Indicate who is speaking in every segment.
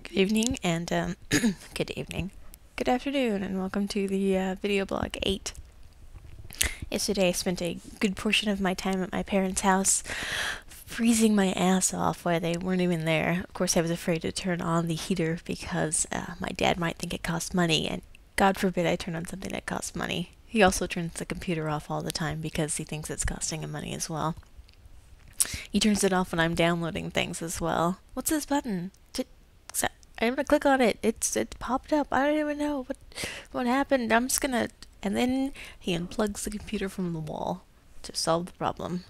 Speaker 1: Good evening and good evening. Good afternoon and welcome to the video blog 8. Yesterday I spent a good portion of my time at my parents' house freezing my ass off while they weren't even there. Of course I was afraid to turn on the heater because my dad might think it costs money, and God forbid I turn on something that costs money. He also turns the computer off all the time because he thinks it's costing him money as well. He turns it off when I'm downloading things as well. What's this button? I'm gonna click on it. It popped up. I don't even know what happened. I'm just gonna. And then he unplugs the computer from the wall to solve the problem.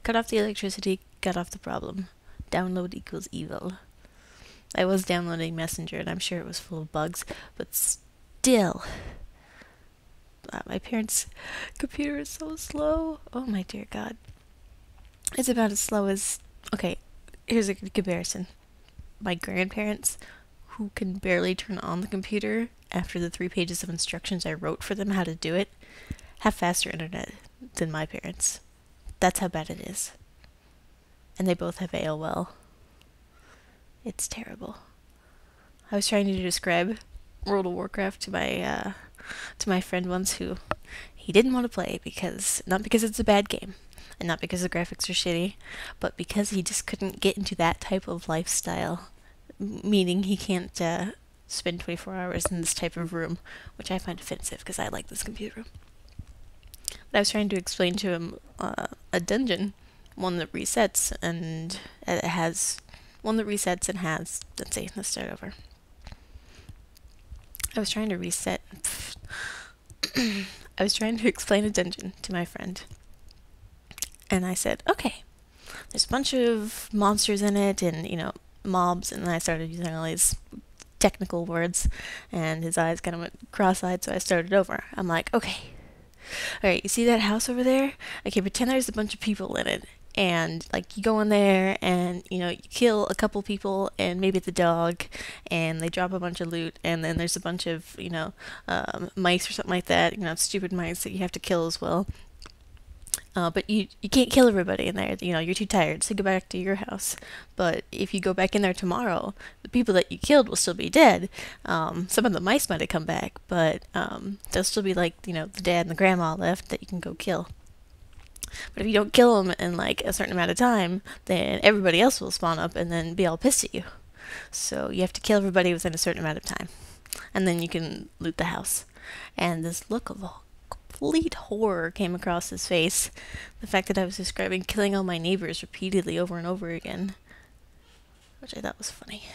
Speaker 1: Cut off the electricity. Cut off the problem. Download equals evil. I was downloading Messenger and I'm sure it was full of bugs, but still, my parents' computer is so slow. Oh my dear God. It's about as slow as. Okay, here's a good comparison. My grandparents, who can barely turn on the computer after the 3 pages of instructions I wrote for them how to do it, have faster internet than my parents. That's how bad it is. And they both have AOL. It's terrible. I was trying to describe World of Warcraft to my friend once, who he didn't want to play because not because it's a bad game and not because the graphics are shitty, but because he just couldn't get into that type of lifestyle. Meaning he can't spend 24 hours in this type of room, which I find offensive because I like this computer room. But I was trying to explain to him a dungeon, one that resets and it has one that resets and has. Let's see. Let's start over. I was trying to reset. I was trying to explain a dungeon to my friend, and I said, "Okay, there's a bunch of monsters in it, and mobs," and then I started using all these technical words, and his eyes kind of went cross-eyed, so I started over. I'm like, okay, alright, you see that house over there? Okay, pretend there's a bunch of people in it, and like you go in there and you kill a couple people and maybe the dog, and they drop a bunch of loot, and then there's a bunch of mice or something like that, stupid mice that you have to kill as well. But you can't kill everybody in there. You're too tired, so go back to your house. But if you go back in there tomorrow, the people that you killed will still be dead. Some of the mice might have come back, but there'll still be the dad and the grandma left that you can go kill. But if you don't kill them in like a certain amount of time, then everybody else will spawn up and then be all pissed at you. So you have to kill everybody within a certain amount of time, and then you can loot the house. And this look of complete horror came across his face. The fact that I was describing killing all my neighbors repeatedly over and over again, which I thought was funny.